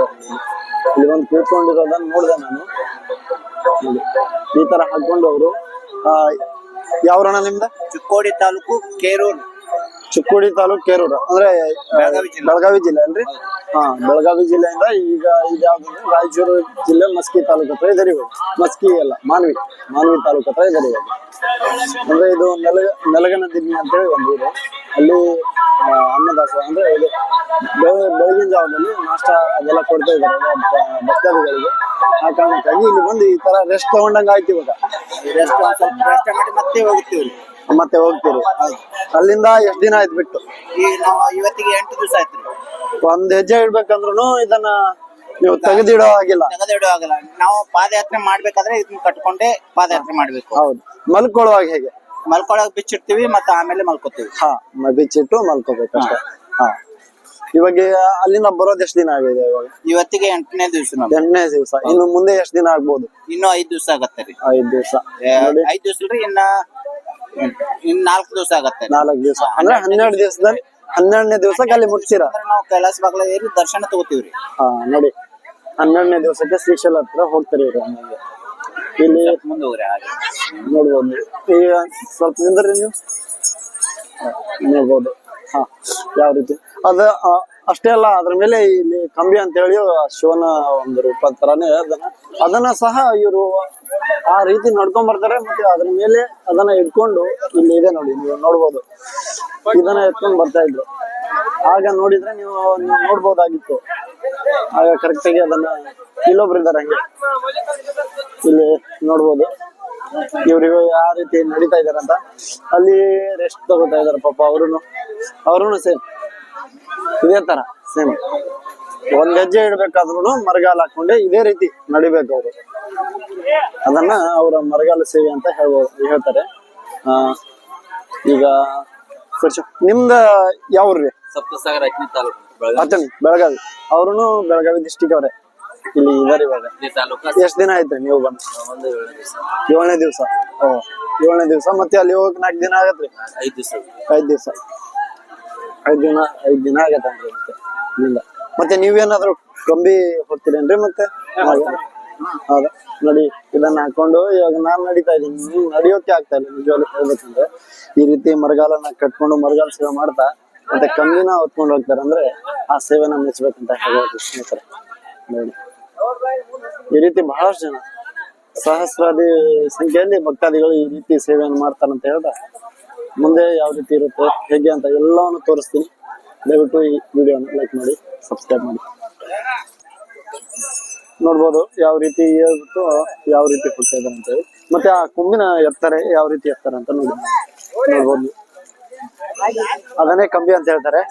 ಹಾಕೊಂಡಿದ್ದಾರೆ. ಇಲ್ಲಿ ಬಂದು ಕೂತ್ಕೊಂಡಿರೋದನ್ನ ನೋಡಿದೆ ನಾನು. ಈ ತರ ಹಾಕೊಂಡು ಅವರು ಯಾವ್ರಣ ನಿಮ್ದ? ಚಿಕ್ಕೋಡಿ ತಾಲೂಕು ಕೇರೂರು. ಚಿಕ್ಕೋಡಿ ತಾಲೂಕು ಕೇರೂರು ಅಂದ್ರೆ ಬೆಳಗಾವಿ ಜಿಲ್ಲೆ ಅಲ್ರಿ? ಹಾ, ಬೆಳಗಾವಿ ಜಿಲ್ಲೆಯಿಂದ ಈಗ ಇದ್ಯಾವ್ದು ರಾಯಚೂರು ಜಿಲ್ಲೆ ಮಸ್ಕಿ ತಾಲೂಕು ಹತ್ರ ಇದರಿ. ಮಸ್ಕಿ ಅಲ್ಲ, ಮಾನ್ವಿ ತಾಲೂಕು ಹತ್ರ ಇದರಿ. ಅಂದ್ರೆ ಇದು ನೆಲಗನದಿನ್ನಿ ಅಂತೇಳಿ ಒಂದು ಊರು. ಅಲ್ಲಿ ಅನ್ನದಾಸ ಅಂದ್ರೆ ಇದು ಬೆಳಗಿನ ಜಾವದಲ್ಲಿ ನಾಷ್ಟ ಅದೆಲ್ಲ ಕೊಡ್ತಾ ಇದ್ದಾರೆ ಭಕ್ತಾದಿಗಳಿಗೆ. ಆ ಕಾರಣಕ್ಕಾಗಿ ಇಲ್ಲಿ ಬಂದು ಈ ತರ ರೆಸ್ಟ್ ತಗೊಂಡಂಗ ಆಯ್ತು. ಇವಾಗ ರೆಸ್ಟ್ ಮಾಡಿ ಮತ್ತೆ ಹೋಗ್ತೀರಿ. ಅಲ್ಲಿಂದ ಎಷ್ಟ್ ದಿನ ಆಯ್ತು ಬಿಟ್ಟು? ನಾವು ಇವತ್ತಿಗೆ 8 ದಿವಸ ಆಯ್ತು. ಒಂದ್ ಹೆಜ್ಜೆ ಇಡ್ಬೇಕಂದ್ರು ಇದನ್ನ ನೀವು ತೆಗೆದಿಡೋ ಆಗಿಲ್ಲ. ನಾವು ಪಾದಯಾತ್ರೆ ಮಾಡ್ಬೇಕಾದ್ರೆ ಇದನ್ನ ಕಟ್ಕೊಂಡೆ ಪಾದಯಾತ್ರೆ ಮಾಡ್ಬೇಕು. ಹೌದು. ಮಲ್ಕೊಳ್ಳುವಾಗ ಹೇಗೆ? ಮಲ್ಕೊಳಕ್ ಬಿಚ್ಚಿಡ್ತೀವಿ, ಮತ್ತೆ ಆಮೇಲೆ ಮಲ್ಕೋತೀವಿ. ಹಾ, ಬಿಚ್ಚಿಟ್ಟು ಮಲ್ಕೋಬೇಕಷ್ಟೇ. ಹಾ, ಇವಾಗ ಅಲ್ಲಿಂದ ಬರೋದ್ ಎಷ್ಟ್ ದಿನ ಆಗಿದೆ? ಇವಾಗ ಇವತ್ತಿಗೆ 8ನೇ ದಿವಸ. 8ನೇ ದಿವಸ. ಇನ್ನು ಮುಂದೆ ಎಷ್ಟ್ ದಿನ ಆಗ್ಬೋದು? ಇನ್ನು 5 ದಿವಸ ಆಗತ್ತೆ ರೀ. 5 ದಿವಸ. 5 ದಿವಸ ಇಲ್ರಿ, ಇನ್ನ 4 ದಿವಸ ಆಗತ್ತೆ. 4 ದಿವಸ ಅಂದ್ರೆ 12 ದಿವಸದಲ್ಲಿ 12ನೇ ದಿವಸಕ್ಕೆ ಅಲ್ಲಿ ಮುಟ್ತೀರಾ? ನಾವು ಕೈಲಾಸ ಬಾಗ್ಲ ಏರಿ ದರ್ಶನ ತಗೋತೀವ್ರಿ. ಹಾ, ನೋಡಿ 12ನೇ ದಿವಸಕ್ಕೆ ಶ್ರೀಶೈಲ ಹತ್ರ ಹೋಗ್ತಾರೆ ಇವ್ರು. ಇಲ್ಲಿ ಮುಂದೆ ಹೋಗ್ರಿ, ಹಾಗೆ ನೋಡ್ಬೋದು. ಈಗ ಸ್ವಲ್ಪ ನಿಂದ್ರಿ ನೀವು, ನೋಡ್ಬೋದು. ಹಾ, ಯಾವ ರೀತಿ ಅದ ಅಷ್ಟೇ ಅಲ್ಲ, ಅದ್ರ ಮೇಲೆ ಇಲ್ಲಿ ಕಂಬಿ ಅಂತ ಹೇಳಿ ಶಿವನ ಒಂದು ರೂಪ ತರಾನೇ ಅದನ್ನ ಸಹ ಇವರು ಆ ರೀತಿ ನಡ್ಕೊಂಡ್ ಬರ್ತಾರೆ. ಮತ್ತೆ ಅದ್ರ ಮೇಲೆ ಅದನ್ನ ಇಟ್ಕೊಂಡು ಇಲ್ಲಿ ಇದೆ ನೋಡಿ, ನೀವು ನೋಡ್ಬೋದು. ಇದನ್ನ ಎತ್ಕೊಂಡ್ ಬರ್ತಾ ಇದ್ರು. ಆಗ ನೋಡಿದ್ರೆ ನೀವು ನೋಡ್ಬೋದಾಗಿತ್ತು. ಆಗ ಕರೆಕ್ಟ್ ಆಗಿ ಅದನ್ನ ಇಲ್ಲೊಬ್ರು ಇದಾರೆ ಹಂಗೆ, ಇಲ್ಲಿ ನೋಡ್ಬೋದು. ಇವ್ರಿಗೂ ಯಾವ ರೀತಿ ನಡೀತಾ ಇದಾರಂತ ಅಲ್ಲಿ ರೆಸ್ಟ್ ತಗೋತಾ ಇದಾರೆ ಪಾಪ. ಅವ್ರುನು ಸೇಮ್ ಇದೇ ತರ ಸೇಮ್. ಒಂದ್ ಹೆಜ್ಜೆ ಇಡ್ಬೇಕಾದ್ರೂ ಮರಗಾಲ ಹಾಕೊಂಡೆ ಇದೇ ರೀತಿ ನಡಿಬೇಕು ಅವರು. ಅದನ್ನ ಅವರ ಮರಗಾಲ ಸೇವೆ ಅಂತ ಹೇಳ್ತಾರೆ. ಈಗ ನಿಮ್ದ ಯಾವ್ರಿ? ಸಪ್ತಸಾಗರ ಅತನಿ ಬೆಳಗಾವಿ. ಅವ್ರುನು ಬೆಳಗಾವಿ ಡಿಸ್ಟಿಕ್ ಅವ್ರೆ. ಇಲ್ಲಿ ಇದಾರೆ ಇವಾಗ. ಎಷ್ಟ್ ದಿನ ಆಯ್ತ್ರಿ ನೀವು ಬಂದು? 7ನೇ ದಿವಸ. 7ನೇ ದಿವಸ. ಮತ್ತೆ ಅಲ್ಲಿ ಹೋಗಕ್ 4 ದಿನ ಆಗತ್ರಿ? 5 ದಿವಸ. 5 ದಿವಸ. 5 ದಿನ ಆಗತ್ತನ್ರಿ. ಮತ್ತೆ ಮತ್ತೆ ನೀವೇನಾದ್ರು ಕಂಬಿ ಹೊಡ್ತೀರೇನ್ರಿ? ಮತ್ತೆ ಹೌದಾ, ನೋಡಿ ಇದನ್ನ ಹಾಕೊಂಡು ಇವಾಗ ನಾನ್ ನಡೀತಾ ಇದ್ದೀನಿ. ನಡಿಯೋಕೆ ಆಗ್ತಾ ಇಲ್ಲ ನಿಜವಾಗ್ಲೂ ಹೇಳ್ಬೇಕಂದ್ರೆ. ಈ ರೀತಿ ಮರಗಾಲನ ಕಟ್ಕೊಂಡು ಮರಗಾಲ ಸೇವೆ ಮಾಡ್ತಾ ಮತ್ತೆ ಕಂಬಿನ ಹೊತ್ಕೊಂಡು ಹೋಗ್ತಾರೆ. ಅಂದ್ರೆ ಆ ಸೇವೆನ ಮೆಚ್ಚಬೇಕಂತ ಹೇಳ್ಬೋದು ಸ್ನೇಹಿತರೆ. ನೋಡಿ ಈ ರೀತಿ ಬಹಳಷ್ಟು ಜನ ಸಹಸ್ರಾದಿ ಸಂಖ್ಯೆಯಲ್ಲಿ ಭಕ್ತಾದಿಗಳು ಈ ರೀತಿ ಸೇವೆಯನ್ನು ಮಾಡ್ತಾರಂತ ಹೇಳ್ದ. ಮುಂದೆ ಯಾವ ರೀತಿ ಇರುತ್ತೆ ಹೇಗೆ ಅಂತ ಎಲ್ಲವನ್ನು ತೋರಿಸ್ತೀನಿ. ದಯವಿಟ್ಟು ಈ ವಿಡಿಯೋನ ಲೈಕ್ ಮಾಡಿ, ಸಬ್ಸ್ಕ್ರೈಬ್ ಮಾಡಿ. ನೋಡ್ಬೋದು ಯಾವ ರೀತಿ ಹೇಳ್ಬಿಟ್ಟು ಯಾವ ರೀತಿ ಕೊಡ್ತಾ ಇದಾರೆ ಅಂತ ಹೇಳಿ. ಮತ್ತೆ ಆ ಕೊಂಬಿನ ಎತ್ತಾರೆ ಯಾವ ರೀತಿ ಎತ್ತಾರೆ ಅಂತ ನೋಡ್ಬೋದು. ಅದನ್ನೇ ಕಂಬಿ ಅಂತ ಹೇಳ್ತಾರೆ.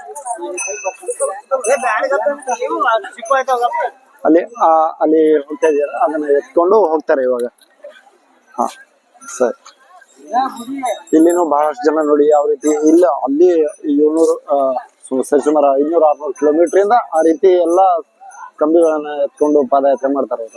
ಅಲ್ಲಿ ಹೋಗ್ತಾ ಇದೆಯಲ್ಲ, ಅದನ್ನ ಎತ್ಕೊಂಡು ಹೋಗ್ತಾರೆ ಇವಾಗ. ಹಾ, ಸರಿ. ಇಲ್ಲಿನೂ ಬಹಳಷ್ಟು ಜನ ನೋಡಿ ಯಾವ ರೀತಿ ಇಲ್ಲ. ಅಲ್ಲಿ 700 ಸರಿಸುಮಾರು 500-600 ಕಿಲೋಮೀಟರ್ ಇಂದ ಆ ರೀತಿ ಎಲ್ಲಾ ಕಂಬಿಗಳನ್ನ ಎತ್ಕೊಂಡು ಪಾದಯಾತ್ರೆ ಮಾಡ್ತಾರೆ.